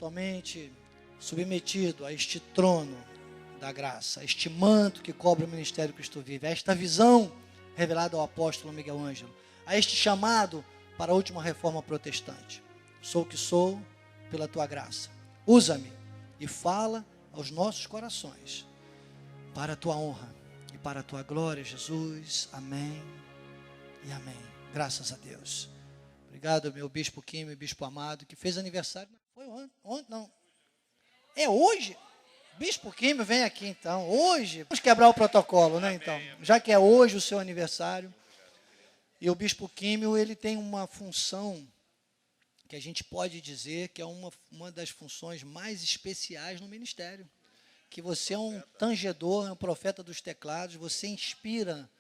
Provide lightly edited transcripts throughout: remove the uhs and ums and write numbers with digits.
totalmente submetido a este trono da graça, a este manto que cobre o ministério Cristo Vive, a esta visão revelada ao apóstolo Miguel Ângelo, a este chamado para a última reforma protestante. Sou o que sou pela tua graça. Usa-me e fala aos nossos corações, para a tua honra e para a tua glória, Jesus. Amém e amém. Graças a Deus. Obrigado, meu bispo Químio, bispo amado, que fez aniversário. Foi ontem? Não. É hoje? Bispo Químio, vem aqui então. Hoje, vamos quebrar o protocolo, né? Então, já que é hoje o seu aniversário. E o bispo Químio, ele tem uma função que a gente pode dizer que é uma das funções mais especiais no ministério. Que você é um tangedor, é um profeta dos teclados, você inspira,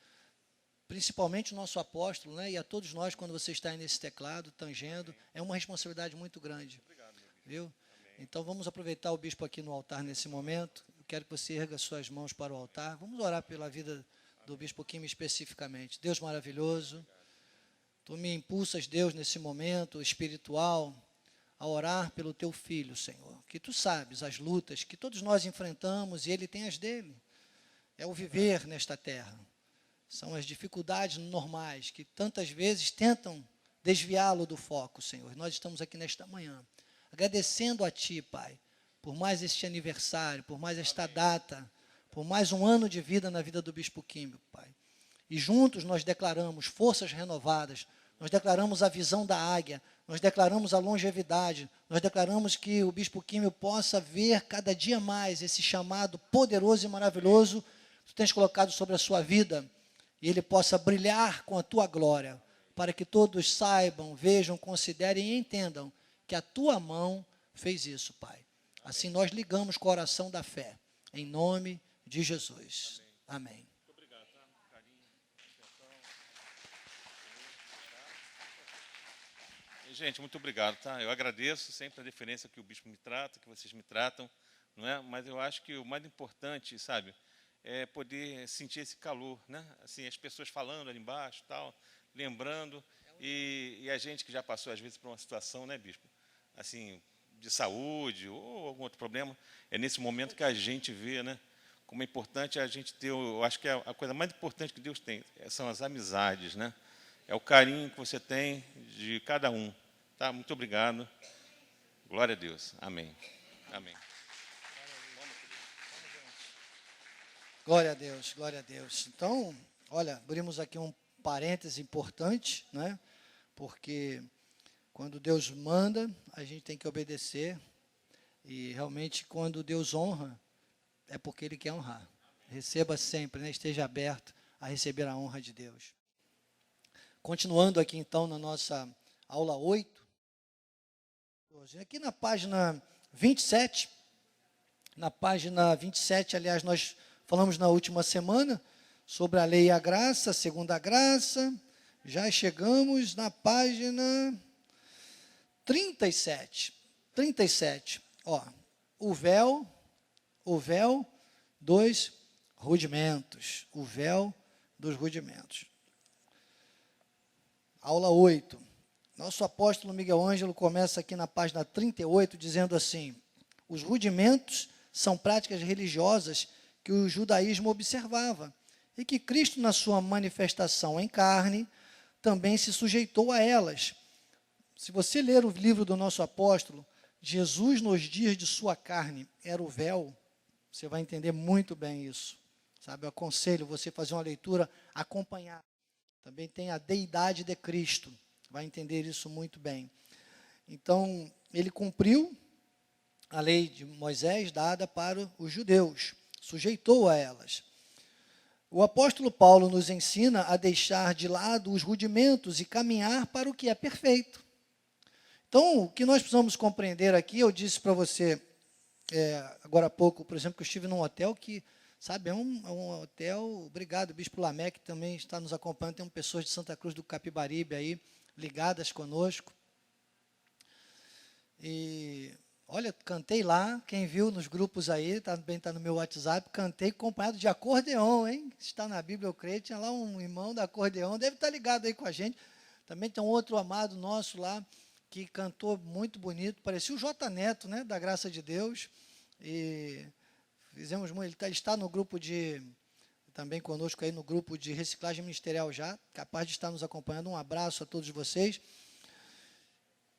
principalmente o nosso apóstolo, né? E a todos nós, quando você está aí nesse teclado, tangendo, é uma responsabilidade muito grande. Obrigado, meu bispo. Viu? Então, vamos aproveitar o bispo aqui no altar nesse momento. Eu quero que você erga suas mãos para o altar. Vamos orar pela vida do bispo Químio especificamente. Deus maravilhoso, tu me impulsas, Deus, nesse momento espiritual, a orar pelo teu filho, Senhor. Que tu sabes as lutas que todos nós enfrentamos e ele tem as dele. É o viver nesta terra. São as dificuldades normais que tantas vezes tentam desviá-lo do foco, Senhor. Nós estamos aqui nesta manhã, agradecendo a Ti, Pai, por mais este aniversário, por mais esta data, por mais um ano de vida na vida do bispo Químio, Pai. E juntos nós declaramos forças renovadas, nós declaramos a visão da águia, nós declaramos a longevidade, nós declaramos que o bispo Químio possa ver cada dia mais esse chamado poderoso e maravilhoso que Tu tens colocado sobre a sua vida, e ele possa brilhar com a Tua glória, para que todos saibam, vejam, considerem e entendam que a Tua mão fez isso, Pai. Assim nós ligamos com a oração da fé, em nome de Jesus. Amém. Muito obrigado, tá? Carinho, atenção. E, gente, muito obrigado, tá? Eu agradeço sempre a deferência que o bispo me trata, que vocês me tratam, não é? Mas eu acho que o mais importante, sabe, é poder sentir esse calor, né? Assim, as pessoas falando ali embaixo, tal, lembrando, e a gente que já passou às vezes por uma situação, né, bispo, assim, de saúde ou algum outro problema, é nesse momento que a gente vê, né, como é importante a gente ter, eu acho que a coisa mais importante que Deus tem são as amizades, né? É o carinho que você tem de cada um, tá? Muito obrigado. Glória a Deus. Amém. Amém. Glória a Deus, glória a Deus. Então, olha, abrimos aqui um parêntese importante, né? Porque quando Deus manda, a gente tem que obedecer. E realmente, quando Deus honra, é porque Ele quer honrar. Receba sempre, né? Esteja aberto a receber a honra de Deus. Continuando aqui, então, na nossa aula 8. Aqui na página 27. Na página 27, aliás, nós falamos na última semana sobre a lei e a graça, a segunda graça. Já chegamos na página 37. 37. Ó, o véu dos rudimentos. O véu dos rudimentos. Aula 8. Nosso apóstolo Miguel Ângelo começa aqui na página 38, dizendo assim: os rudimentos são práticas religiosas que o judaísmo observava e que Cristo, na sua manifestação em carne, também se sujeitou a elas. Se você ler o livro do nosso apóstolo, Jesus, nos dias de sua carne, era o véu. Você vai entender muito bem isso. Sabe, eu aconselho você a fazer uma leitura acompanhada. Também tem a deidade de Cristo. Vai entender isso muito bem. Então, ele cumpriu a lei de Moisés dada para os judeus. Sujeitou a elas. O apóstolo Paulo nos ensina a deixar de lado os rudimentos e caminhar para o que é perfeito. Então, o que nós precisamos compreender aqui, eu disse para você agora há pouco, por exemplo, que eu estive num hotel que, sabe, é um hotel, obrigado, Bispo Lamé, que também está nos acompanhando, tem pessoas de Santa Cruz do Capibaribe aí, ligadas conosco. E, olha, cantei lá, quem viu nos grupos aí, também está no meu WhatsApp, cantei acompanhado de acordeão, hein? Está na Bíblia, eu creio, tinha lá um irmão da acordeão, deve estar ligado aí com a gente. Também tem um outro amado nosso lá, que cantou muito bonito, parecia o J Neto, né, da Graça de Deus, e fizemos muito, ele está no grupo de, também conosco aí no grupo de reciclagem ministerial já, capaz de estar nos acompanhando, um abraço a todos vocês.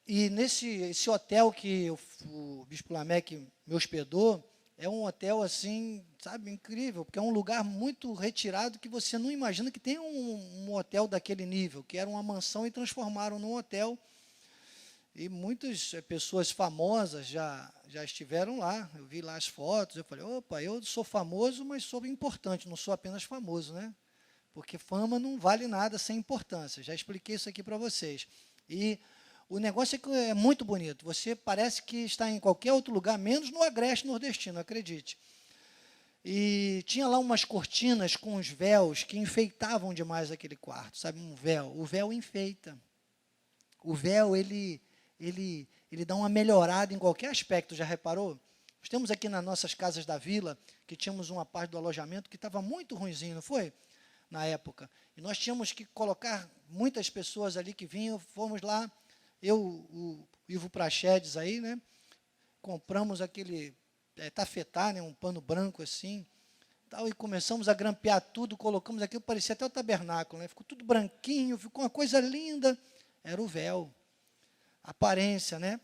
E esse hotel que o Bispo Lameque me hospedou, é um hotel assim, sabe, incrível, porque é um lugar muito retirado que você não imagina que tem um hotel daquele nível, que era uma mansão e transformaram num hotel. E muitas pessoas famosas já estiveram lá. Eu vi lá as fotos, eu falei, opa, eu sou famoso, mas sou importante, não sou apenas famoso, né? Porque fama não vale nada sem importância. Já expliquei isso aqui para vocês. E o negócio é que é muito bonito. Você parece que está em qualquer outro lugar, menos no Agreste nordestino, acredite. E tinha lá umas cortinas com os véus que enfeitavam demais aquele quarto, sabe? Um véu. O véu enfeita. O véu, ele dá uma melhorada em qualquer aspecto, já reparou? Nós temos aqui nas nossas casas da vila, que tínhamos uma parte do alojamento que estava muito ruinzinho, não foi? Na época. E nós tínhamos que colocar muitas pessoas ali que vinham, fomos lá, eu, o Ivo Prachedes aí, né? Compramos aquele tafetá, né? Um pano branco assim, tal, e começamos a grampear tudo, colocamos aquilo, parecia até o tabernáculo, né? Ficou tudo branquinho, ficou uma coisa linda. Era o véu, aparência, né?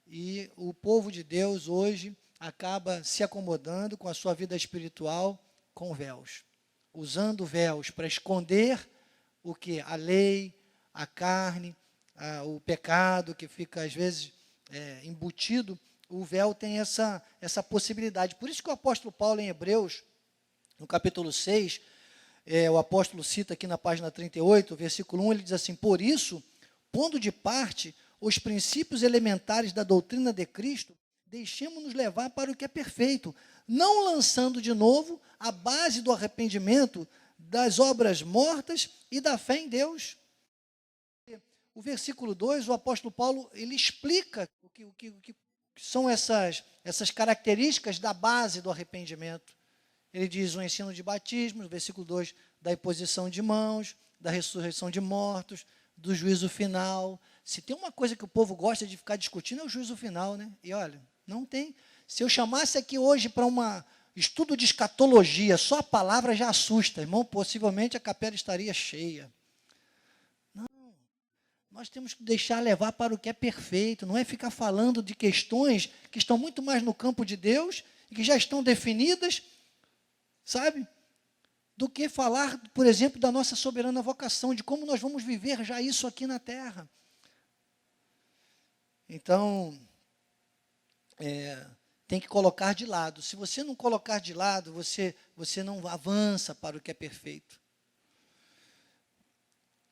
E o povo de Deus hoje acaba se acomodando com a sua vida espiritual com véus, usando véus para esconder o que? A lei, a carne, o pecado que fica às vezes embutido. O véu tem essa possibilidade. Por isso que o apóstolo Paulo em Hebreus, no capítulo 6, o apóstolo cita aqui na página 38, versículo 1, ele diz assim, por isso, pondo de parte os princípios elementares da doutrina de Cristo, deixemos-nos levar para o que é perfeito, não lançando de novo a base do arrependimento, das obras mortas e da fé em Deus. O versículo 2, o apóstolo Paulo, ele explica o que são essas características da base do arrependimento. Ele diz o ensino de batismo, no versículo 2, da imposição de mãos, da ressurreição de mortos, do juízo final. Se tem uma coisa que o povo gosta de ficar discutindo, é o juízo final, né? E olha, não tem. Se eu chamasse aqui hoje para um estudo de escatologia, só a palavra já assusta, irmão, possivelmente a capela estaria cheia. Não, nós temos que deixar levar para o que é perfeito, não é ficar falando de questões que estão muito mais no campo de Deus e que já estão definidas, sabe? Do que falar, por exemplo, da nossa soberana vocação, de como nós vamos viver já isso aqui na terra. Então, tem que colocar de lado. Se você não colocar de lado, você não avança para o que é perfeito.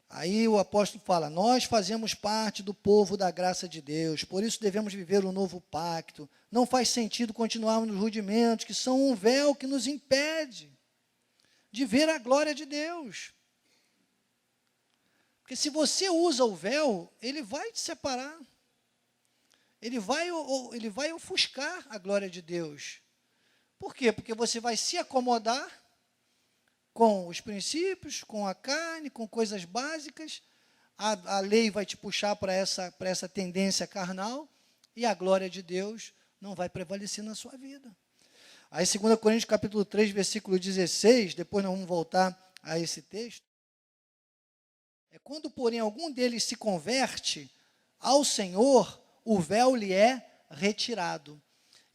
Aí o apóstolo fala, nós fazemos parte do povo da graça de Deus, por isso devemos viver o novo pacto. Não faz sentido continuarmos nos rudimentos, que são um véu que nos impede de ver a glória de Deus. Porque se você usa o véu, ele vai te separar. Ele vai ofuscar a glória de Deus. Por quê? Porque você vai se acomodar com os princípios, com a carne, com coisas básicas. A lei vai te puxar para essa tendência carnal e a glória de Deus não vai prevalecer na sua vida. Aí, 2 Coríntios, capítulo 3, versículo 16, depois nós vamos voltar a esse texto. Quando, porém, algum deles se converte ao Senhor, o véu lhe é retirado.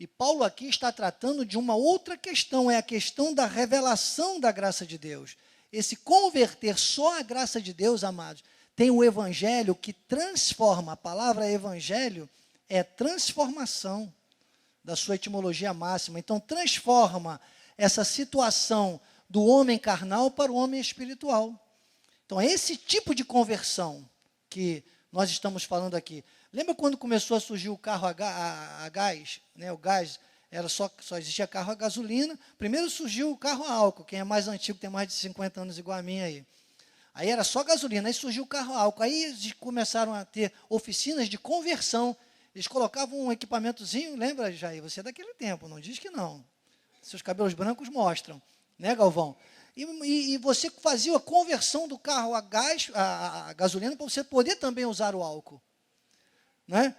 E Paulo aqui está tratando de uma outra questão, é a questão da revelação da graça de Deus. Esse converter só a graça de Deus, amados, tem o evangelho que transforma. A palavra evangelho é transformação, da sua etimologia máxima. Então, transforma essa situação do homem carnal para o homem espiritual. Então, é esse tipo de conversão que nós estamos falando aqui. Lembra quando começou a surgir o carro a gás? Né? O gás era só existia carro a gasolina. Primeiro surgiu o carro a álcool. Quem é mais antigo, tem mais de 50 anos igual a mim aí. Aí era só gasolina, aí surgiu o carro a álcool. Aí eles começaram a ter oficinas de conversão. Eles colocavam um equipamentozinho, lembra, Jair? Você é daquele tempo, não diz que não. Seus cabelos brancos mostram, né, Galvão? E você fazia a conversão do carro a gás, a gasolina, para você poder também usar o álcool. né?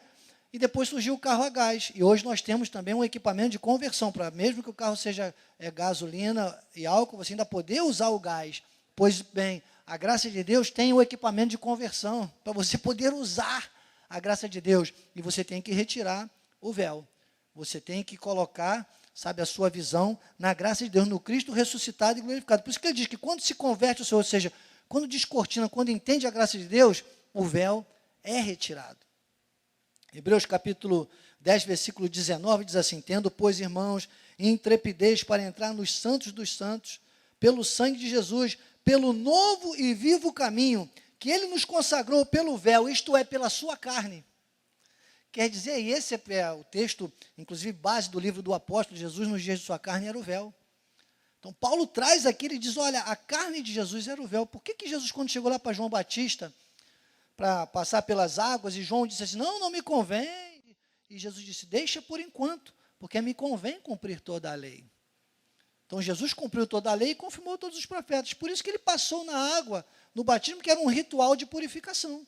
E depois surgiu o carro a gás. E hoje nós temos também um equipamento de conversão, para mesmo que o carro seja gasolina e álcool, você ainda poder usar o gás. Pois bem, a graça de Deus tem o equipamento de conversão, para você poder usar a graça de Deus. E você tem que retirar o véu. Você tem que colocar, sabe, a sua visão na graça de Deus, no Cristo ressuscitado e glorificado. Por isso que ele diz que quando se converte o Senhor, ou seja, quando descortina, quando entende a graça de Deus, o véu é retirado. Hebreus capítulo 10, versículo 19, diz assim: tendo, pois, irmãos, intrepidez para entrar nos santos dos santos, pelo sangue de Jesus, pelo novo e vivo caminho, que ele nos consagrou pelo véu, isto é, pela sua carne. Quer dizer, e esse é o texto, inclusive, base do livro do apóstolo, Jesus nos dias de sua carne era o véu. Então, Paulo traz aqui, ele diz, olha, a carne de Jesus era o véu. Por que Jesus, quando chegou lá para João Batista, para passar pelas águas, e João disse assim, não me convém. E Jesus disse, deixa por enquanto, porque me convém cumprir toda a lei. Então, Jesus cumpriu toda a lei e confirmou todos os profetas. Por isso que ele passou na água, no batismo, que era um ritual de purificação.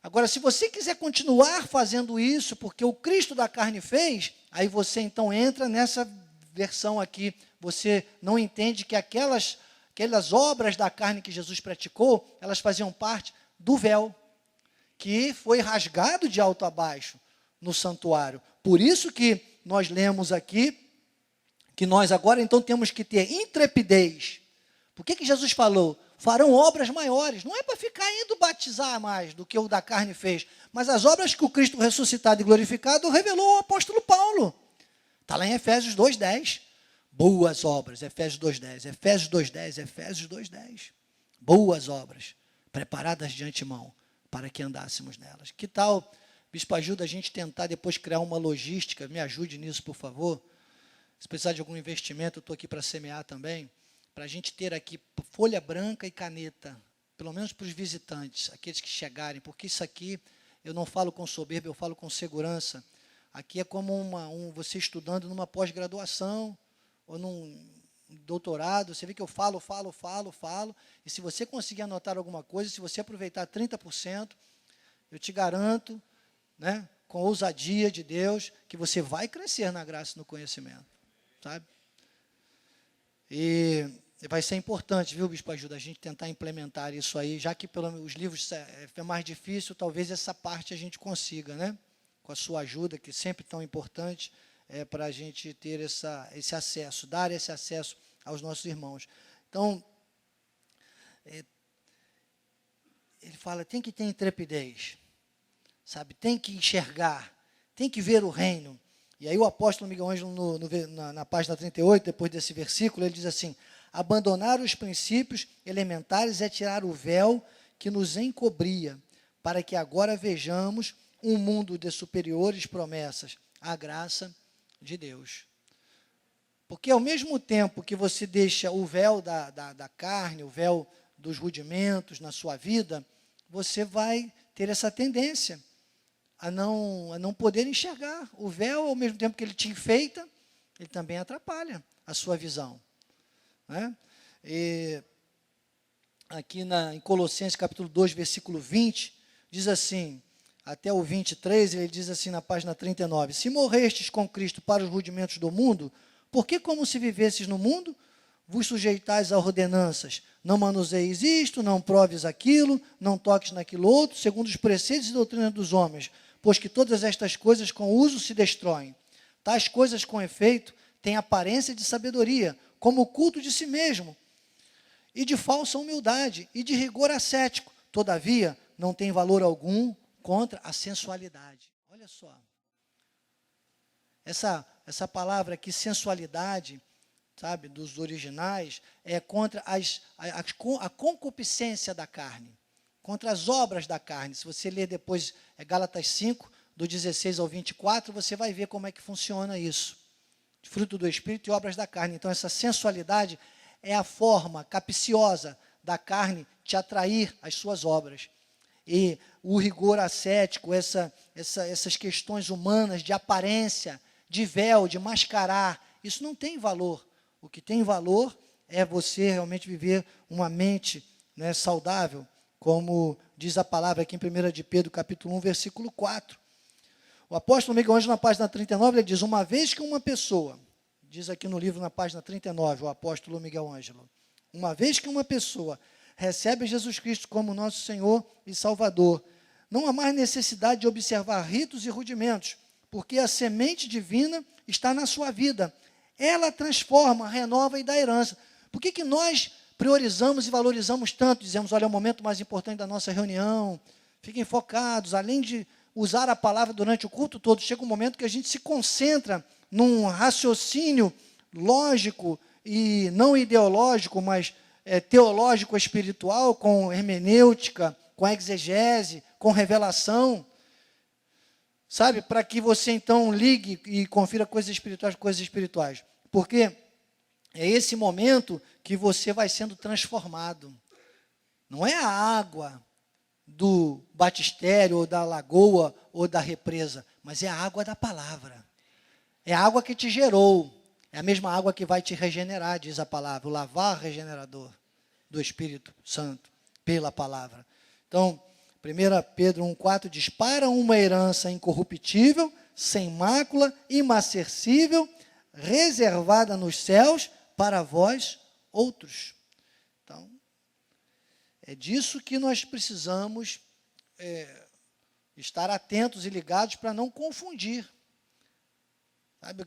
Agora, se você quiser continuar fazendo isso, porque o Cristo da carne fez, aí você então entra nessa versão aqui, você não entende que aquelas obras da carne que Jesus praticou, elas faziam parte do véu, que foi rasgado de alto a baixo no santuário. Por isso que nós lemos aqui, que nós agora então temos que ter intrepidez. Por que Jesus falou? Farão obras maiores. Não é para ficar indo batizar mais do que o da carne fez, mas as obras que o Cristo ressuscitado e glorificado revelou ao apóstolo Paulo. Está lá em Efésios 2:10. Boas obras, Efésios 2:10, Efésios 2:10, Efésios 2:10. Boas obras, preparadas de antemão, para que andássemos nelas. Que tal, Bispo, ajuda a gente tentar depois criar uma logística, me ajude nisso, por favor. Se precisar de algum investimento, eu estou aqui para semear também, para a gente ter aqui folha branca e caneta, pelo menos para os visitantes, aqueles que chegarem, porque isso aqui, eu não falo com soberba, eu falo com segurança. Aqui é como você estudando numa pós-graduação, ou num doutorado, você vê que eu falo, e se você conseguir anotar alguma coisa, se você aproveitar 30%, eu te garanto, né, com ousadia de Deus, que você vai crescer na graça e no conhecimento, sabe? E vai ser importante, viu, Bispo, ajuda a gente tentar implementar isso aí, já que os livros é mais difícil, talvez essa parte a gente consiga, né? Com a sua ajuda, que é sempre tão importante, para a gente ter esse acesso, dar esse acesso aos nossos irmãos. Então, ele fala, tem que ter intrepidez, sabe? Tem que enxergar, tem que ver o reino. E aí o apóstolo Miguel Ângelo, na página 38, depois desse versículo, ele diz assim, abandonar os princípios elementares é tirar o véu que nos encobria, para que agora vejamos um mundo de superiores promessas, a graça de Deus. Porque ao mesmo tempo que você deixa o véu da carne, o véu dos rudimentos na sua vida, você vai ter essa tendência a não poder enxergar. O véu, ao mesmo tempo que ele te enfeita, ele também atrapalha a sua visão. Né? E aqui em Colossenses capítulo 2, versículo 20, diz assim, até o 23, ele diz assim na página 39, se morrestes com Cristo para os rudimentos do mundo, por que como se vivesses no mundo, vos sujeitais a ordenanças? Não manuseis isto, não proves aquilo, não toques naquilo outro, segundo os preceitos e doutrinas dos homens, pois que todas estas coisas com uso se destroem. Tais coisas, com efeito, têm aparência de sabedoria, como o culto de si mesmo, e de falsa humildade, e de rigor ascético. Todavia, não tem valor algum contra a sensualidade. Olha só. Essa palavra aqui, sensualidade, sabe, dos originais, é contra a concupiscência da carne, contra as obras da carne. Se você ler depois Gálatas 5, do 16 ao 24, você vai ver como é que funciona isso. Fruto do Espírito e obras da carne. Então, essa sensualidade é a forma capciosa da carne te atrair às suas obras. E o rigor ascético, essas questões humanas de aparência, de véu, de mascarar, isso não tem valor. O que tem valor é você realmente viver uma mente, né, saudável, como diz a palavra aqui em 1 de Pedro, capítulo 1, versículo 4. O apóstolo Miguel Ângelo, na página 39, ele diz, uma vez que uma pessoa, diz aqui no livro, na página 39, o apóstolo Miguel Ângelo, uma vez que uma pessoa recebe Jesus Cristo como nosso Senhor e Salvador, não há mais necessidade de observar ritos e rudimentos, porque a semente divina está na sua vida. Ela transforma, renova e dá herança. Por que nós priorizamos e valorizamos tanto? Dizemos, olha, é o momento mais importante da nossa reunião, fiquem focados, além de usar a palavra durante o culto todo, chega um momento que a gente se concentra num raciocínio lógico e não ideológico, mas teológico espiritual, com hermenêutica, com exegese, com revelação, sabe? Para que você então ligue e confira coisas espirituais. Porque é esse momento que você vai sendo transformado. Não é a água do batistério, ou da lagoa, ou da represa, mas é a água da palavra. É a água que te gerou. É a mesma água que vai te regenerar, diz a palavra, o lavar regenerador do Espírito Santo, pela palavra. Então, 1 Pedro 1,4 diz, para uma herança incorruptível, sem mácula, imarcessível, reservada nos céus, para vós outros. Então, é disso que nós precisamos estar atentos e ligados para não confundir. Sabe,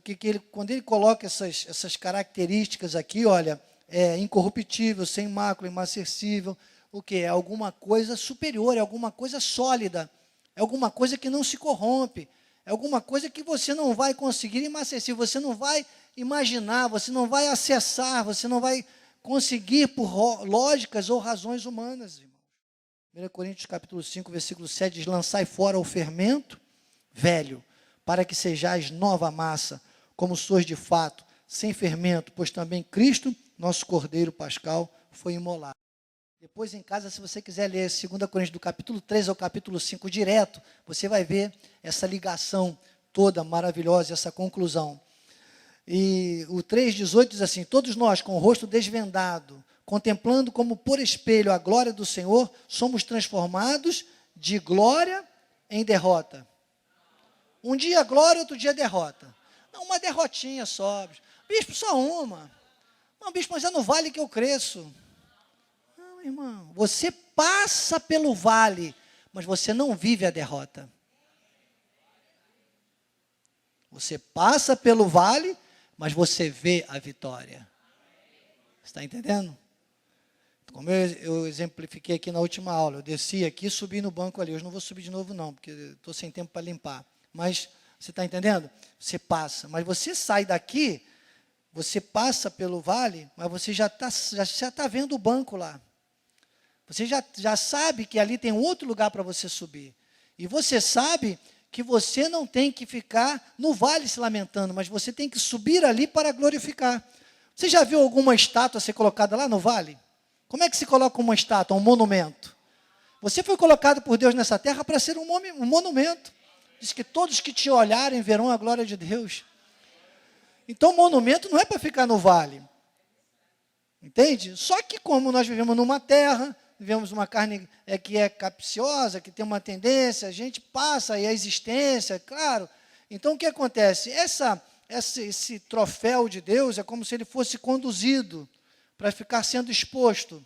quando ele coloca essas características aqui, olha, é incorruptível, sem mácula, imarcessível, o que? É alguma coisa superior, é alguma coisa sólida, é alguma coisa que não se corrompe, é alguma coisa que você não vai conseguir imarcessível, você não vai imaginar, você não vai acessar, você não vai conseguir por lógicas ou razões humanas, irmãos. 1 Coríntios capítulo 5, versículo 7 diz, lançai fora o fermento velho, para que sejais nova massa, como sois de fato, sem fermento, pois também Cristo, nosso Cordeiro Pascal, foi imolado. Depois em casa, se você quiser ler 2 Coríntios do capítulo 3 ao capítulo 5 direto, você vai ver essa ligação toda maravilhosa, essa conclusão. E o 3,18 diz assim, todos nós com o rosto desvendado, contemplando como por espelho a glória do Senhor, somos transformados de glória em derrota. Um dia glória, outro dia derrota. Não, uma derrotinha só. Bispo, só uma. Não, bispo, mas é no vale que eu cresço. Não, irmão, você passa pelo vale, mas você não vive a derrota. Você passa pelo vale, mas você vê a vitória. Você está entendendo? Como eu exemplifiquei aqui na última aula, eu desci aqui e subi no banco ali. Hoje não vou subir de novo não, porque estou sem tempo para limpar. Mas, você está entendendo? Você passa, mas você sai daqui, você passa pelo vale, mas você já está vendo o banco lá. Você já sabe que ali tem um outro lugar para você subir. E você sabe que você não tem que ficar no vale se lamentando, mas você tem que subir ali para glorificar. Você já viu alguma estátua ser colocada lá no vale? Como é que se coloca uma estátua, um monumento? Você foi colocado por Deus nessa terra para ser um monumento. Diz que todos que te olharem verão a glória de Deus. Então, monumento não é para ficar no vale. Entende? Só que como nós vivemos numa terra, vivemos uma carne que é capciosa, que tem uma tendência, a gente passa aí a existência, claro. Então, o que acontece? Esse troféu de Deus é como se ele fosse conduzido para ficar sendo exposto.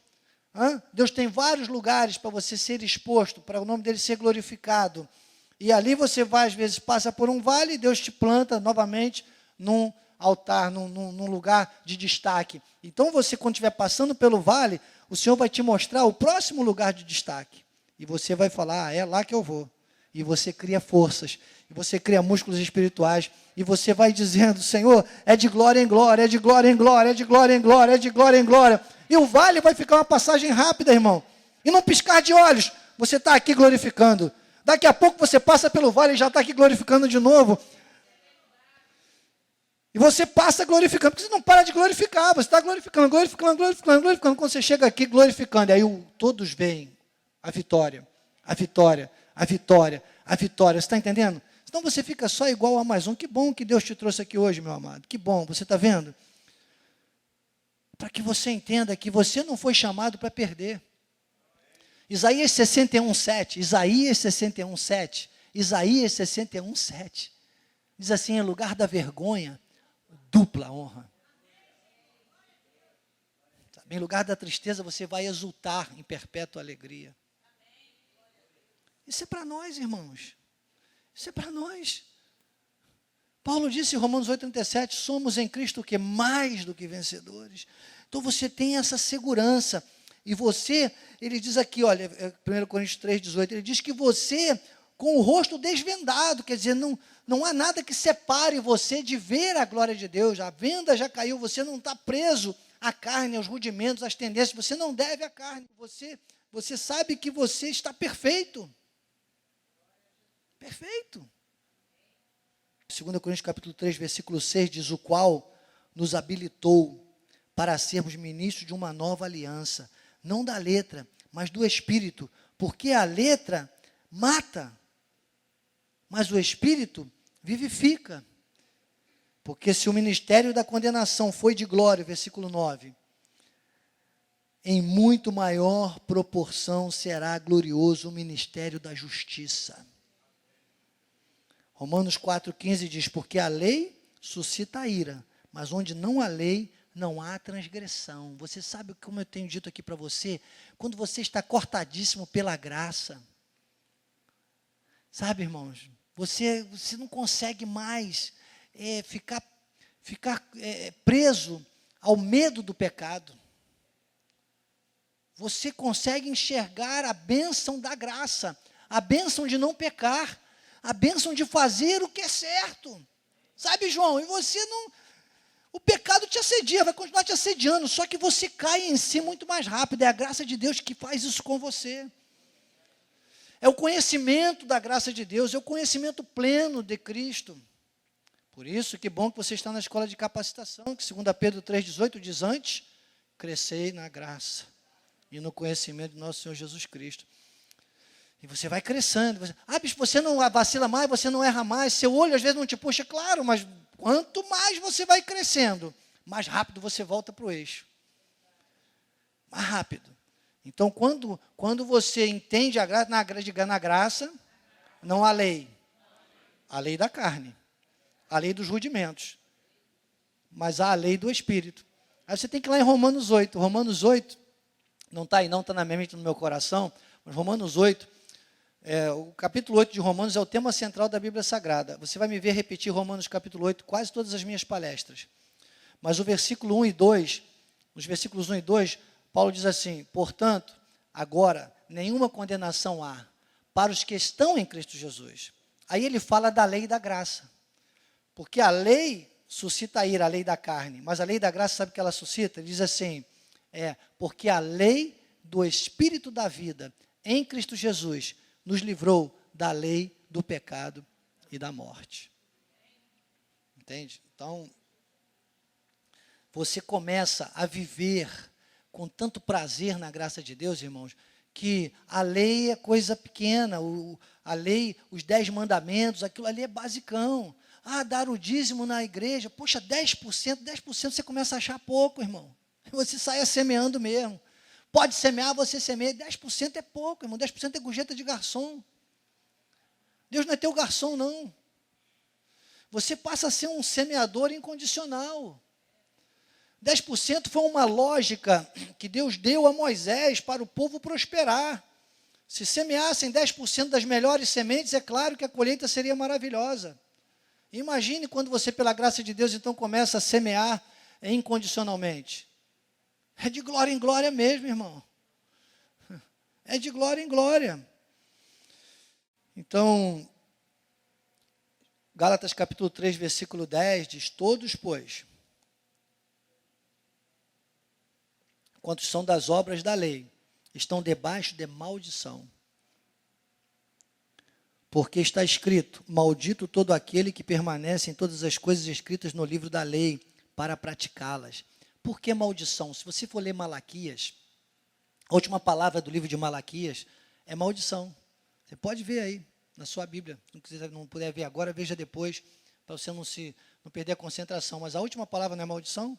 Deus tem vários lugares para você ser exposto, para o nome dele ser glorificado. E ali você vai, às vezes, passa por um vale e Deus te planta novamente num altar, num lugar de destaque. Então, você, quando estiver passando pelo vale, o Senhor vai te mostrar o próximo lugar de destaque. E você vai falar, é lá que eu vou. E você cria forças, e você cria músculos espirituais, e você vai dizendo, Senhor, é de glória em glória, é de glória em glória, é de glória em glória, é de glória em glória. E o vale vai ficar uma passagem rápida, irmão. E num piscar de olhos, você está aqui glorificando. Daqui a pouco você passa pelo vale e já está aqui glorificando de novo. E você passa glorificando, porque você não para de glorificar, você está glorificando. Quando você chega aqui glorificando, aí todos veem a vitória, a vitória, a vitória, a vitória. Você está entendendo? Senão você fica só igual a mais um. Que bom que Deus te trouxe aqui hoje, meu amado. Que bom, você está vendo? Para que você entenda que você não foi chamado para perder. Isaías 61:7, Isaías 61:7, Isaías 61:7. Diz assim: em lugar da vergonha, dupla honra. Em lugar da tristeza, você vai exultar em perpétua alegria. Isso é para nós, irmãos. Isso é para nós. Paulo disse em Romanos 8:37, somos em Cristo o que? Mais do que vencedores. Então você tem essa segurança. E você, ele diz aqui, olha, 1 Coríntios 3:18, ele diz que você, com o rosto desvendado, quer dizer, não há nada que separe você de ver a glória de Deus. A venda já caiu, você não está preso à carne, aos rudimentos, às tendências, você não deve à carne. Você sabe que você está perfeito. Perfeito. 2 Coríntios capítulo 3, versículo 6, diz: o qual nos habilitou para sermos ministros de uma nova aliança, não da letra, mas do Espírito, porque a letra mata, mas o Espírito vivifica. Porque se o ministério da condenação foi de glória, versículo 9, em muito maior proporção será glorioso o ministério da justiça. Romanos 4,15 diz, porque a lei suscita a ira, mas onde não há lei, não há transgressão. Você sabe como eu tenho dito aqui para você? Quando você está cortadíssimo pela graça, sabe, irmãos, você não consegue mais ficar preso ao medo do pecado. Você consegue enxergar a bênção da graça, a bênção de não pecar, a bênção de fazer o que é certo. Sabe, João, e você não... O pecado te assedia, vai continuar te assediando, só que você cai em si muito mais rápido. É a graça de Deus que faz isso com você. É o conhecimento da graça de Deus, é o conhecimento pleno de Cristo. Por isso, que bom que você está na escola de capacitação, que 2 Pedro 3,18 diz, antes, crescei na graça e no conhecimento de nosso Senhor Jesus Cristo. E você vai crescendo. Bispo, você não vacila mais, você não erra mais, seu olho às vezes não te puxa, claro, mas quanto mais você vai crescendo, mais rápido você volta para o eixo. Mais rápido. Então, quando você entende a graça, na graça, não há lei. A lei da carne. A lei dos rudimentos. Mas há a lei do Espírito. Aí você tem que ir lá em Romanos 8. Romanos 8, não está aí não, está na minha mente, no meu coração, mas Romanos 8, o capítulo 8 de Romanos é o tema central da Bíblia Sagrada. Você vai me ver repetir Romanos capítulo 8 quase todas as minhas palestras. Mas o versículo 1 e 2, os versículos 1 e 2, Paulo diz assim, portanto, agora, nenhuma condenação há para os que estão em Cristo Jesus. Aí ele fala da lei da graça. Porque a lei suscita a ira, a lei da carne. Mas a lei da graça, sabe o que ela suscita? Ele diz assim, porque a lei do Espírito da vida em Cristo Jesus nos livrou da lei do pecado e da morte. Entende? Então, você começa a viver com tanto prazer na graça de Deus, irmãos, que a lei é coisa pequena, a lei, os 10 mandamentos, aquilo ali é basicão. Dar o dízimo na igreja, poxa, 10% você começa a achar pouco, irmão. Você sai semeando mesmo. Pode semear, você semeia, 10% é pouco, irmão, 10% é gorjeta de garçom. Deus não é teu garçom, não. Você passa a ser um semeador incondicional. 10% foi uma lógica que Deus deu a Moisés para o povo prosperar. Se semeassem 10% das melhores sementes, é claro que a colheita seria maravilhosa. Imagine quando você, pela graça de Deus, então começa a semear incondicionalmente. É de glória em glória mesmo, irmão. É de glória em glória. Então, Gálatas capítulo 3, versículo 10, diz, todos, pois, quantos são das obras da lei, estão debaixo de maldição. Porque está escrito, maldito todo aquele que permanece em todas as coisas escritas no livro da lei, para praticá-las. Por que maldição? Se você for ler Malaquias, a última palavra do livro de Malaquias é maldição. Você pode ver aí, na sua Bíblia. Se não puder ver agora, veja depois, para você não perder a concentração. Mas a última palavra não é maldição?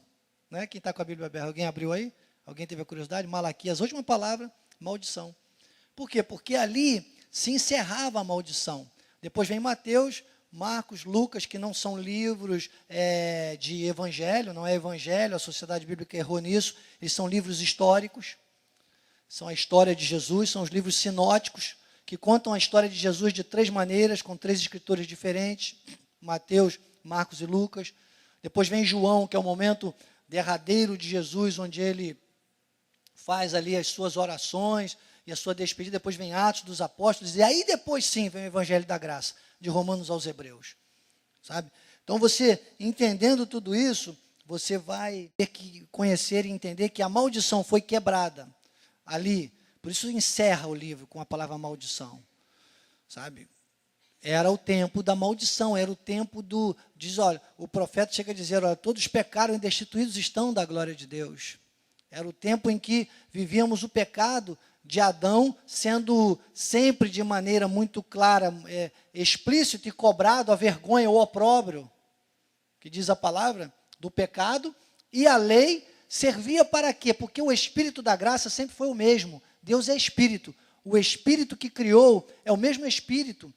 Né? Quem está com a Bíblia aberta? Alguém abriu aí? Alguém teve a curiosidade? Malaquias, a última palavra, maldição. Por quê? Porque ali se encerrava a maldição. Depois vem Mateus, Marcos, Lucas, que não são livros de evangelho, não é evangelho, a Sociedade Bíblica errou nisso, eles são livros históricos, são a história de Jesus, são os livros sinóticos, que contam a história de Jesus de 3 maneiras, com 3 escritores diferentes, Mateus, Marcos e Lucas. Depois vem João, que é o momento derradeiro de Jesus, onde ele faz ali as suas orações e a sua despedida. Depois vem Atos dos Apóstolos, e aí depois sim vem o Evangelho da Graça, de Romanos aos Hebreus, sabe? Então você, entendendo tudo isso, você vai ter que conhecer e entender que a maldição foi quebrada ali. Por isso encerra o livro com a palavra maldição, sabe? Era o tempo da maldição, era o tempo do... Diz, olha, o profeta chega a dizer, olha, todos pecaram e destituídos estão da glória de Deus. Era o tempo em que vivíamos o pecado de Adão, sendo sempre de maneira muito clara, explícito e cobrado a vergonha ou opróbrio, que diz a palavra, do pecado, e a lei servia para quê? Porque o Espírito da graça sempre foi o mesmo. Deus é Espírito. O Espírito que criou é o mesmo Espírito.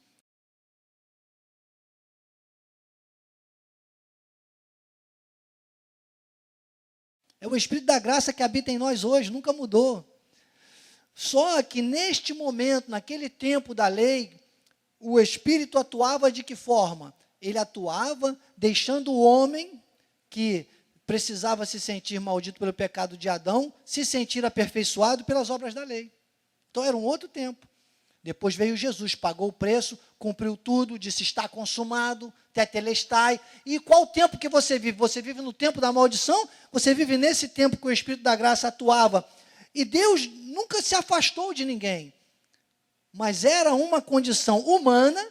É o Espírito da graça que habita em nós hoje, nunca mudou. Só que neste momento, naquele tempo da lei, o Espírito atuava de que forma? Ele atuava deixando o homem que precisava se sentir maldito pelo pecado de Adão, se sentir aperfeiçoado pelas obras da lei. Então era um outro tempo. Depois veio Jesus, pagou o preço, cumpriu tudo, disse está consumado, tetelestai. E qual tempo que você vive? Você vive no tempo da maldição? Você vive nesse tempo que o Espírito da graça atuava? E Deus nunca se afastou de ninguém. Mas era uma condição humana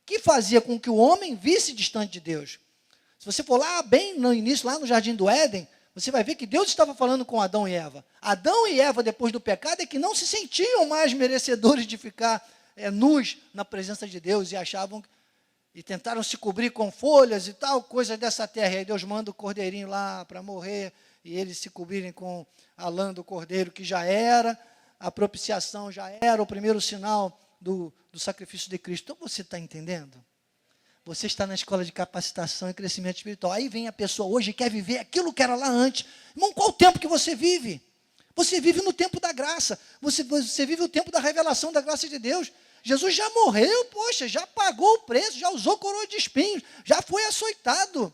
que fazia com que o homem visse distante de Deus. Se você for lá bem no início, lá no Jardim do Éden, você vai ver que Deus estava falando com Adão e Eva. Adão e Eva, depois do pecado, é que não se sentiam mais merecedores de ficar nus na presença de Deus e achavam, e tentaram se cobrir com folhas e tal, coisa dessa terra. E aí Deus manda o cordeirinho lá para morrer, e eles se cobrirem com a lã do cordeiro, que já era, a propiciação já era o primeiro sinal do sacrifício de Cristo. Então você está entendendo? Você está na escola de capacitação e crescimento espiritual. Aí vem a pessoa hoje e quer viver aquilo que era lá antes. Irmão, qual o tempo que você vive? Você vive no tempo da graça. Você vive o tempo da revelação da graça de Deus. Jesus já morreu, poxa, já pagou o preço, já usou coroa de espinhos, já foi açoitado.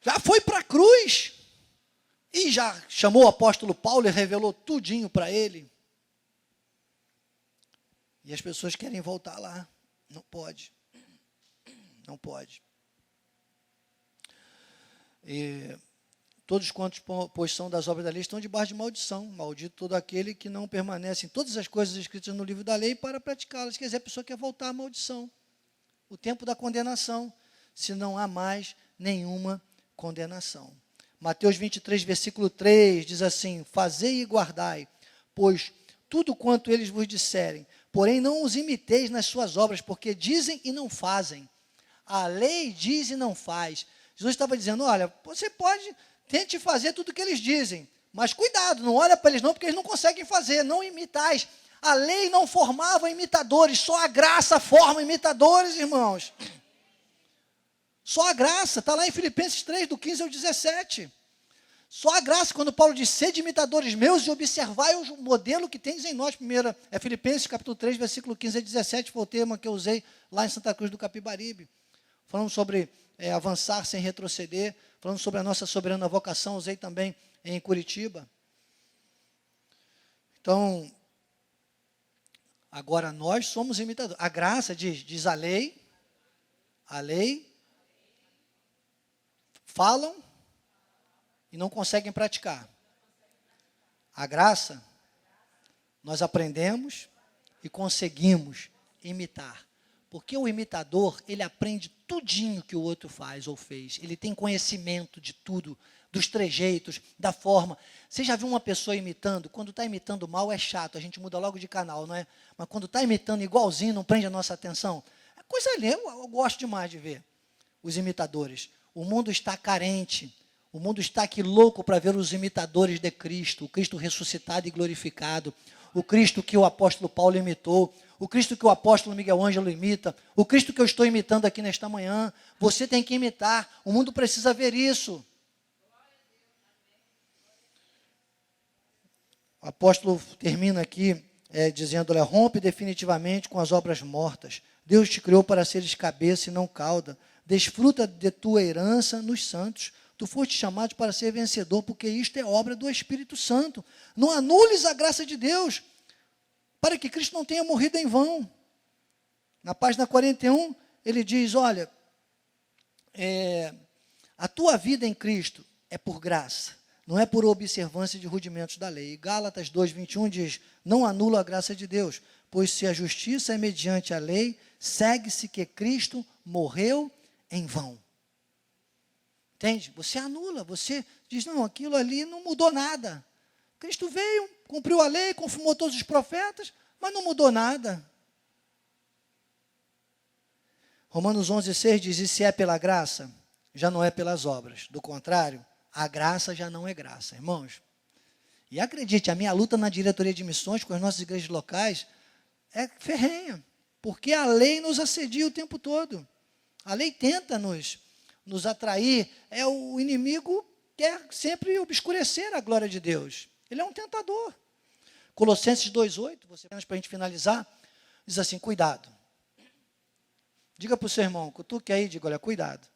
Já foi para a cruz. E já chamou o apóstolo Paulo e revelou tudinho para ele. E as pessoas querem voltar lá. Não pode. Não pode. E todos quantos, pois são das obras da lei, estão debaixo de maldição. Maldito todo aquele que não permanece em todas as coisas escritas no livro da lei para praticá-las. Quer dizer, a pessoa quer voltar à maldição. O tempo da condenação. Se não há mais nenhuma condenação. Mateus 23, versículo 3, diz assim, fazei e guardai, pois tudo quanto eles vos disserem, porém não os imiteis nas suas obras, porque dizem e não fazem. A lei diz e não faz. Jesus estava dizendo, olha, você tente fazer tudo o que eles dizem, mas cuidado, não olha para eles não, porque eles não conseguem fazer, não imitais. A lei não formava imitadores, só a graça forma imitadores, irmãos. Só a graça, está lá em Filipenses 3, do 15 ao 17. Só a graça, quando Paulo diz, sede imitadores meus e observai o modelo que tens em nós. Primeiro, Filipenses capítulo 3, versículo 15 a 17, foi o tema que eu usei lá em Santa Cruz do Capibaribe. Falando sobre avançar sem retroceder, falando sobre a nossa soberana vocação, usei também em Curitiba. Então, agora nós somos imitadores. A graça diz a lei, falam e não conseguem praticar. A graça, nós aprendemos e conseguimos imitar. Porque o imitador, ele aprende tudinho que o outro faz ou fez. Ele tem conhecimento de tudo, dos trejeitos, da forma. Você já viu uma pessoa imitando? Quando está imitando mal é chato, a gente muda logo de canal, não é? Mas quando está imitando igualzinho, não prende a nossa atenção. É coisa linda, eu gosto demais de ver os imitadores. O mundo está carente, O mundo está aqui louco para ver os imitadores de Cristo, o Cristo ressuscitado e glorificado, o Cristo que o apóstolo Paulo imitou, o Cristo que o apóstolo Miguel Ângelo imita, o Cristo que eu estou imitando aqui nesta manhã. Você tem que imitar, o mundo precisa ver isso. O apóstolo termina aqui dizendo, olha, rompe definitivamente com as obras mortas. Deus te criou para seres cabeça e não cauda. Desfruta de tua herança nos santos. Tu foste chamado para ser vencedor, porque isto é obra do Espírito Santo. Não anules a graça de Deus, para que Cristo não tenha morrido em vão. Na página 41, ele diz, olha, a tua vida em Cristo é por graça, não é por observância de rudimentos da lei. E Gálatas 2:21 diz, não anula a graça de Deus, pois se a justiça é mediante a lei, segue-se que Cristo morreu em vão. Entende? Você anula, você diz, não, aquilo ali não mudou nada. Cristo veio, cumpriu a lei, confirmou todos os profetas, mas não mudou nada. Romanos 11:6 diz, e se é pela graça, já não é pelas obras. Do contrário, a graça já não é graça, irmãos. E acredite, a minha luta na diretoria de missões com as nossas igrejas locais é ferrenha, porque a lei nos assedia o tempo todo. A lei tenta nos atrair, o inimigo quer sempre obscurecer a glória de Deus. Ele é um tentador. Colossenses 2:8, apenas para a gente finalizar, diz assim, cuidado. Diga para o seu irmão, cutuque aí, diga, olha, cuidado.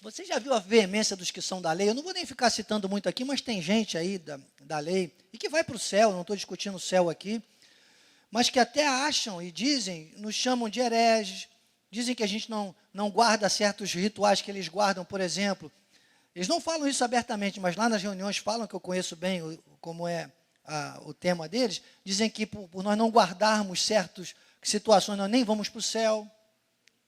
Você já viu a veemência dos que são da lei? Eu não vou nem ficar citando muito aqui, mas tem gente aí da lei, e que vai para o céu, não estou discutindo o céu aqui, mas que até acham e dizem, nos chamam de hereges, dizem que a gente não guarda certos rituais que eles guardam, por exemplo. Eles não falam isso abertamente, mas lá nas reuniões falam, que eu conheço bem como é o tema deles, dizem que por nós não guardarmos certas situações, nós nem vamos para o céu,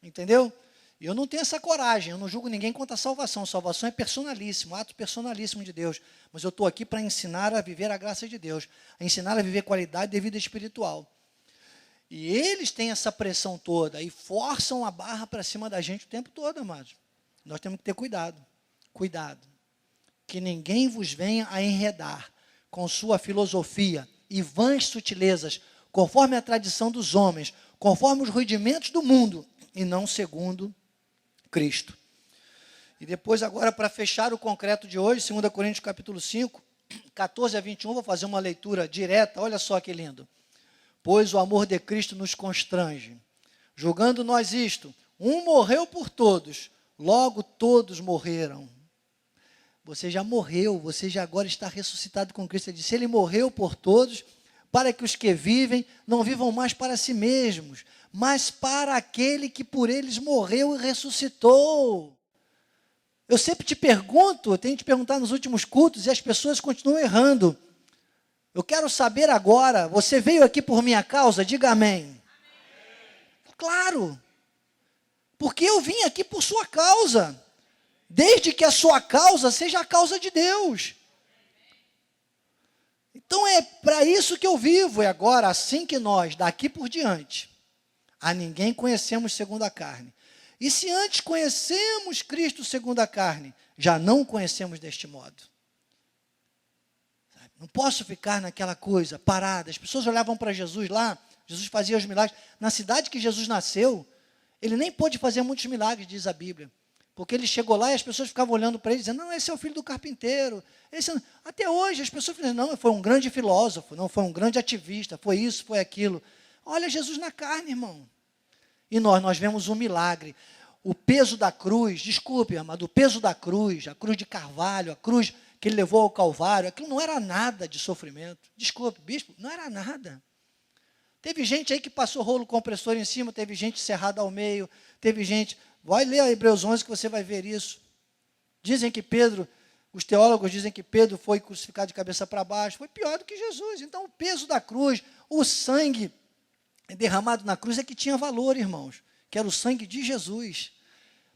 entendeu? E eu não tenho essa coragem, eu não julgo ninguém quanto à salvação. Salvação é personalíssimo, ato personalíssimo de Deus. Mas eu estou aqui para ensinar a viver a graça de Deus, a ensinar a viver qualidade de vida espiritual. E eles têm essa pressão toda e forçam a barra para cima da gente o tempo todo, amados. Nós temos que ter cuidado. Cuidado. Que ninguém vos venha a enredar com sua filosofia e vãs sutilezas, conforme a tradição dos homens, conforme os rudimentos do mundo, e não segundo Cristo. E depois, agora, para fechar o concreto de hoje, 2 Coríntios capítulo 5, 14 a 21, vou fazer uma leitura direta, olha só que lindo. Pois o amor de Cristo nos constrange, julgando nós isto, um morreu por todos, logo todos morreram. Você já morreu, você já agora está ressuscitado com Cristo. Ele disse, ele morreu por todos, para que os que vivem não vivam mais para si mesmos, mas para aquele que por eles morreu e ressuscitou. Eu sempre te pergunto, eu tenho te perguntado nos últimos cultos, e as pessoas continuam errando. Eu quero saber agora, você veio aqui por minha causa? Diga amém. Amém. Claro, porque eu vim aqui por sua causa, desde que a sua causa seja a causa de Deus. Então é para isso que eu vivo, e agora, assim que nós, daqui por diante, a ninguém conhecemos segundo a carne. E se antes conhecemos Cristo segundo a carne, já não o conhecemos deste modo. Não posso ficar naquela coisa, parada. As pessoas olhavam para Jesus lá, Jesus fazia os milagres. Na cidade que Jesus nasceu, ele nem pôde fazer muitos milagres, diz a Bíblia. Porque ele chegou lá e as pessoas ficavam olhando para ele, dizendo, não, esse é o filho do carpinteiro. Até hoje as pessoas dizem, não, foi um grande filósofo, não, foi um grande ativista, foi isso, foi aquilo. Olha Jesus na carne, irmão. E nós vemos um milagre. O peso da cruz, desculpe, amado, o peso da cruz, a cruz de Carvalho, a cruz que ele levou ao Calvário, aquilo não era nada de sofrimento. Desculpe, bispo, não era nada. Teve gente aí que passou rolo compressor em cima, teve gente cerrada ao meio, teve gente... Vai ler a Hebreus 11 que você vai ver isso. Dizem que Pedro, os teólogos dizem que Pedro foi crucificado de cabeça para baixo, foi pior do que Jesus. Então o peso da cruz, o sangue derramado na cruz é que tinha valor, irmãos, que era o sangue de Jesus.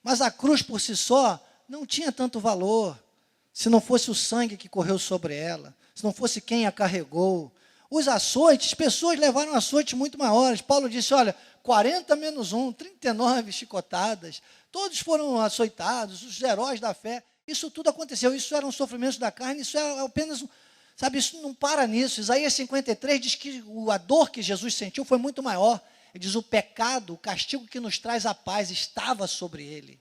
Mas a cruz por si só não tinha tanto valor, se não fosse o sangue que correu sobre ela, se não fosse quem a carregou. Os açoites, pessoas levaram açoites muito maiores. Paulo disse, olha, 40 menos 1, 39 chicotadas, todos foram açoitados, os heróis da fé. Isso tudo aconteceu, isso eram sofrimentos da carne, isso é apenas, sabe, isso não para nisso. Isaías 53 diz que a dor que Jesus sentiu foi muito maior. Ele diz, o pecado, o castigo que nos traz a paz estava sobre ele.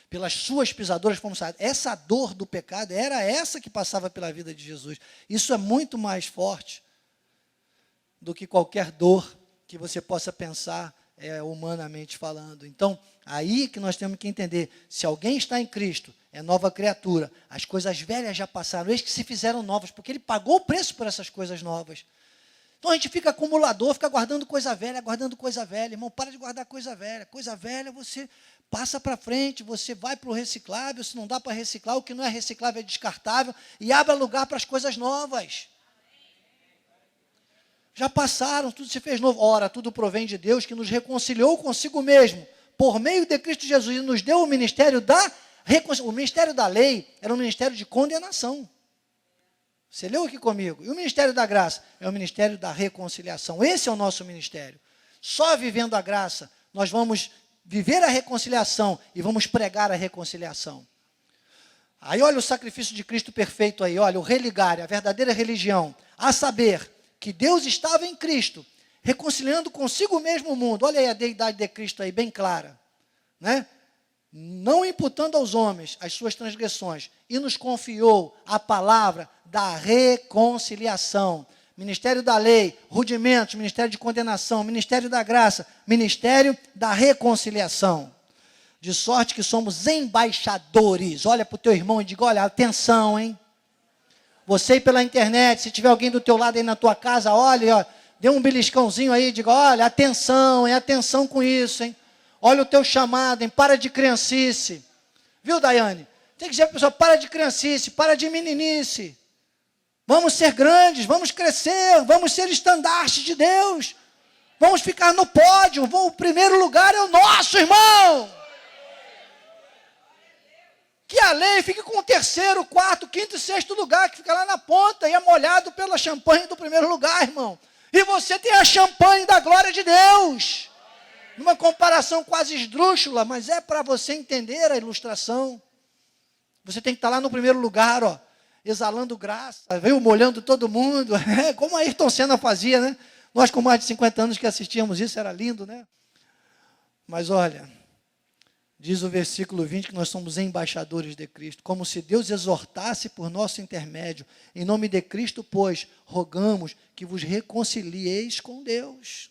Pelas suas pisaduras fomos sarados. Essa dor do pecado era essa que passava pela vida de Jesus. Isso é muito mais forte do que qualquer dor que você possa pensar humanamente falando. Então, aí que nós temos que entender, se alguém está em Cristo, é nova criatura, as coisas velhas já passaram, eis que se fizeram novas, porque ele pagou o preço por essas coisas novas. Então a gente fica acumulador, fica guardando coisa velha, irmão, para de guardar coisa velha você passa para frente, você vai para o reciclável, se não dá para reciclar, o que não é reciclável é descartável, e abra lugar para as coisas novas. Já passaram, tudo se fez novo. Ora, tudo provém de Deus, que nos reconciliou consigo mesmo, por meio de Cristo Jesus, e nos deu o ministério da reconciliação. O ministério da lei era um ministério de condenação. Você leu aqui comigo? E o ministério da graça é o ministério da reconciliação. Esse é o nosso ministério. Só vivendo a graça, nós vamos viver a reconciliação e vamos pregar a reconciliação. Aí olha o sacrifício de Cristo perfeito aí, olha, o religar, a verdadeira religião, a saber que Deus estava em Cristo, reconciliando consigo mesmo o mundo. Olha aí a deidade de Cristo aí, bem clara, né? Não imputando aos homens as suas transgressões, e nos confiou a palavra da reconciliação. Ministério da lei, rudimentos, ministério de condenação, ministério da graça, ministério da reconciliação. De sorte que somos embaixadores. Olha para o teu irmão e diga, olha, atenção, hein? Você ir pela internet, se tiver alguém do teu lado aí na tua casa, olha, ó, dê um beliscãozinho aí, diga, olha, atenção, hein? Atenção com isso, hein? Olha o teu chamado, hein? Para de criancice. Viu, Daiane? Tem que dizer para a pessoa, para de criancice, para de meninice. Vamos ser grandes, vamos crescer, vamos ser estandarte de Deus. Vamos ficar no pódio, o primeiro lugar é o nosso, irmão. Que a lei fique com o terceiro, quarto, quinto e sexto lugar, que fica lá na ponta e é molhado pela champanhe do primeiro lugar, irmão. E você tem a champanhe da glória de Deus. Numa comparação quase esdrúxula, mas é para você entender a ilustração. Você tem que estar lá no primeiro lugar, ó, exalando graça, veio molhando todo mundo, como Ayrton Senna fazia, né? Nós com mais de 50 anos que assistíamos isso, era lindo, né? Mas olha, diz o versículo 20 que nós somos embaixadores de Cristo, como se Deus exortasse por nosso intermédio. Em nome de Cristo, pois, rogamos que vos reconcilieis com Deus.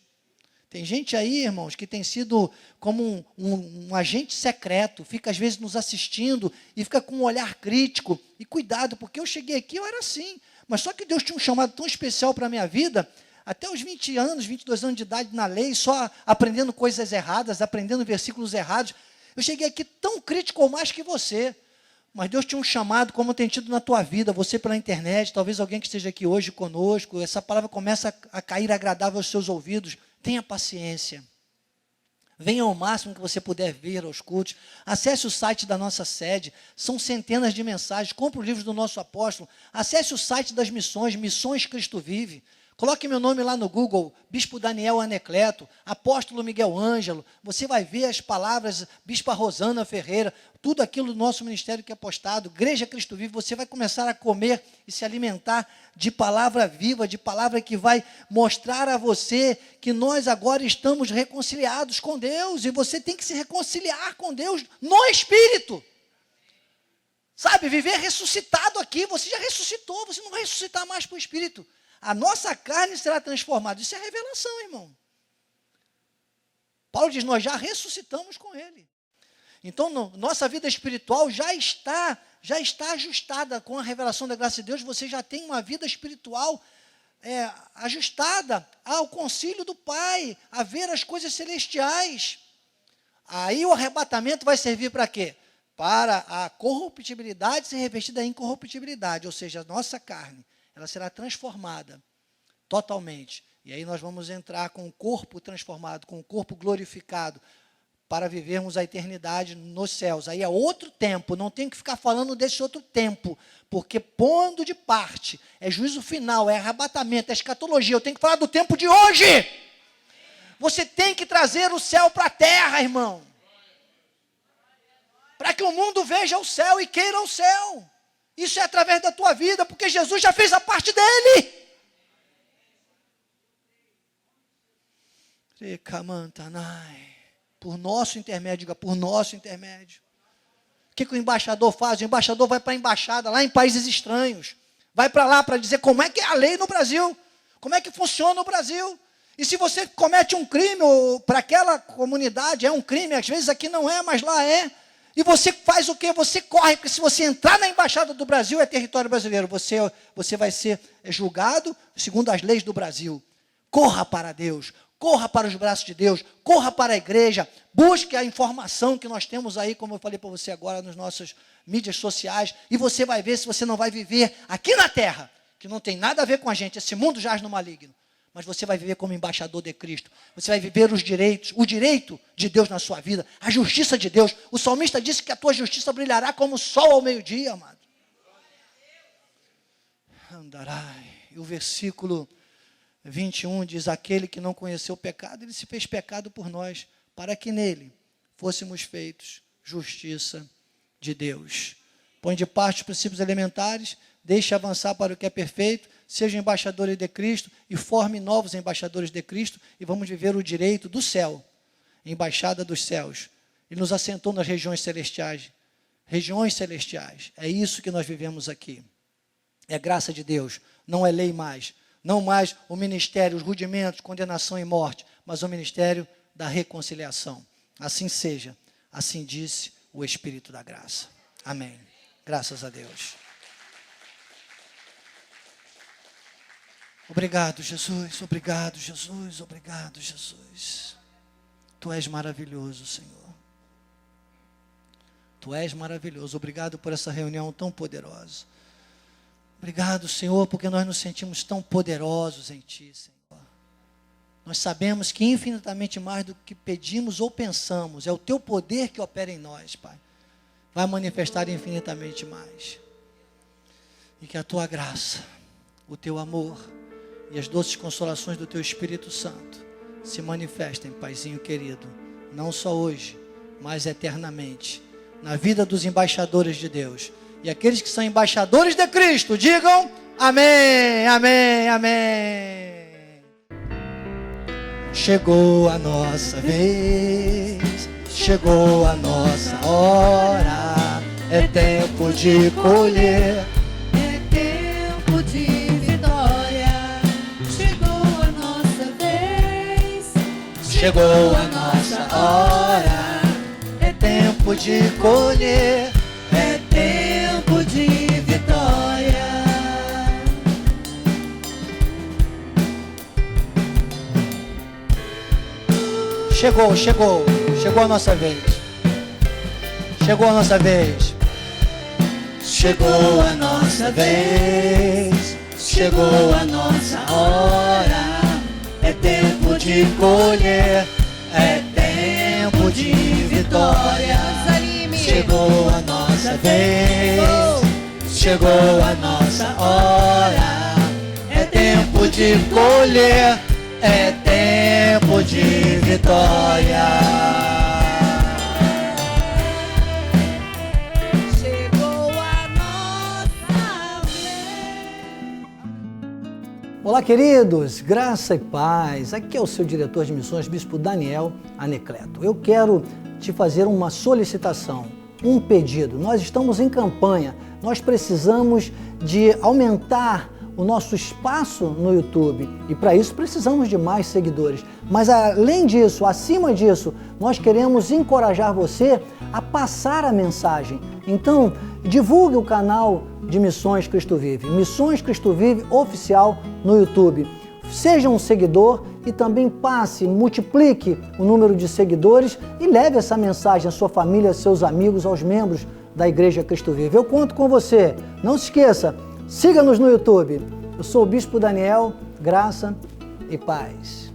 Tem gente aí, irmãos, que tem sido como um agente secreto, fica às vezes nos assistindo e fica com um olhar crítico. E cuidado, porque eu cheguei aqui, eu era assim. Mas só que Deus tinha um chamado tão especial para a minha vida, até os 20 anos, 22 anos de idade na lei, só aprendendo coisas erradas, aprendendo versículos errados. Eu cheguei aqui tão crítico ou mais que você. Mas Deus tinha um chamado, como tem tido na tua vida, você pela internet, talvez alguém que esteja aqui hoje conosco, essa palavra começa a cair agradável aos seus ouvidos. Tenha paciência. Venha ao máximo que você puder vir aos cultos. Acesse o site da nossa sede. São centenas de mensagens. Compre o livro do nosso apóstolo. Acesse o site das missões, Missões Cristo Vive. Coloque meu nome lá no Google, Bispo Daniel Anecleto, Apóstolo Miguel Ângelo. Você vai ver as palavras, Bispa Rosana Ferreira, tudo aquilo do nosso ministério que é postado, Igreja Cristo Vive. Você vai começar a comer e se alimentar de palavra viva, de palavra que vai mostrar a você que nós agora estamos reconciliados com Deus. E você tem que se reconciliar com Deus no Espírito. Sabe, viver ressuscitado aqui. Você já ressuscitou, você não vai ressuscitar mais para o Espírito. A nossa carne será transformada. Isso é revelação, irmão. Paulo diz, nós já ressuscitamos com Ele. Então, nossa vida espiritual já está ajustada com a revelação da graça de Deus. Você já tem uma vida espiritual ajustada ao concílio do Pai, a ver as coisas celestiais. Aí o arrebatamento vai servir para quê? Para a corruptibilidade ser revestida em incorruptibilidade, ou seja, a nossa carne. Ela será transformada totalmente. E aí nós vamos entrar com o corpo transformado, com o corpo glorificado, para vivermos a eternidade nos céus. Aí é outro tempo, não tenho que ficar falando desse outro tempo, porque pondo de parte, é juízo final, é arrebatamento, é escatologia. Eu tenho que falar do tempo de hoje. Você tem que trazer o céu para a terra, irmão. Para que o mundo veja o céu e queira o céu. Isso é através da tua vida, porque Jesus já fez a parte dele. Por nosso intermédio, diga, por nosso intermédio. O que o embaixador faz? O embaixador vai para a embaixada, lá em países estranhos. Vai para lá para dizer como é que é a lei no Brasil. Como é que funciona no Brasil. E se você comete um crime, para aquela comunidade é um crime, às vezes aqui não é, mas lá é. E você faz o quê? Você corre, porque se você entrar na embaixada do Brasil, é território brasileiro. Você vai ser julgado segundo as leis do Brasil. Corra para Deus. Corra para os braços de Deus, corra para a igreja, busque a informação que nós temos aí, como eu falei para você agora, nas nossas mídias sociais, e você vai ver se você não vai viver aqui na terra, que não tem nada a ver com a gente, esse mundo jaz no maligno, mas você vai viver como embaixador de Cristo, você vai viver os direitos, o direito de Deus na sua vida, a justiça de Deus. O salmista disse que a tua justiça brilhará como o sol ao meio-dia, amado. Andarai. E o versículo 21 diz, aquele que não conheceu o pecado, ele se fez pecado por nós, para que nele fôssemos feitos justiça de Deus. Põe de parte os princípios elementares, deixe avançar para o que é perfeito, seja embaixadores de Cristo e forme novos embaixadores de Cristo e vamos viver o direito do céu, embaixada dos céus. Ele nos assentou nas regiões celestiais. Regiões celestiais. É isso que nós vivemos aqui. É graça de Deus, não é lei mais. Não mais o ministério, os rudimentos, condenação e morte, mas o ministério da reconciliação. Assim seja, assim disse o Espírito da graça. Amém. Graças a Deus. Obrigado, Jesus, obrigado, Jesus, obrigado, Jesus. Tu és maravilhoso, Senhor. Tu és maravilhoso. Obrigado por essa reunião tão poderosa. Obrigado, Senhor, porque nós nos sentimos tão poderosos em Ti, Senhor. Nós sabemos que infinitamente mais do que pedimos ou pensamos, é o Teu poder que opera em nós, Pai. Vai manifestar infinitamente mais. E que a Tua graça, o Teu amor e as doces consolações do Teu Espírito Santo se manifestem, Paizinho querido, não só hoje, mas eternamente, na vida dos embaixadores de Deus. E aqueles que são embaixadores de Cristo, digam amém, amém, amém. Chegou a nossa vez, chegou a nossa hora, é tempo de colher, é tempo de vitória. Chegou a nossa vez, chegou a nossa hora, é tempo de colher, é tempo de vitória. Chegou a nossa vez. Chegou a nossa vez. Chegou a nossa vez. Chegou a nossa hora. É tempo de colher. É tempo de vitória. Chegou a nossa vez. Chegou a nossa hora. É tempo de colher. É tempo de vitória. Chegou a nossa vez. Olá, queridos, graça e paz. Aqui é o seu diretor de missões, Bispo Daniel Anecleto. Eu quero te fazer uma solicitação, um pedido. Nós estamos em campanha, nós precisamos de aumentar o nosso espaço no YouTube e para isso precisamos de mais seguidores. Mas além disso, acima disso, nós queremos encorajar você a passar a mensagem. Então, divulgue o canal de Missões Cristo Vive, Missões Cristo Vive Oficial no YouTube. Seja um seguidor e também passe, multiplique o número de seguidores e leve essa mensagem à sua família, aos seus amigos, aos membros da Igreja Cristo Vive. Eu conto com você. Não se esqueça, siga-nos no YouTube. Eu sou o Bispo Daniel, graça e paz.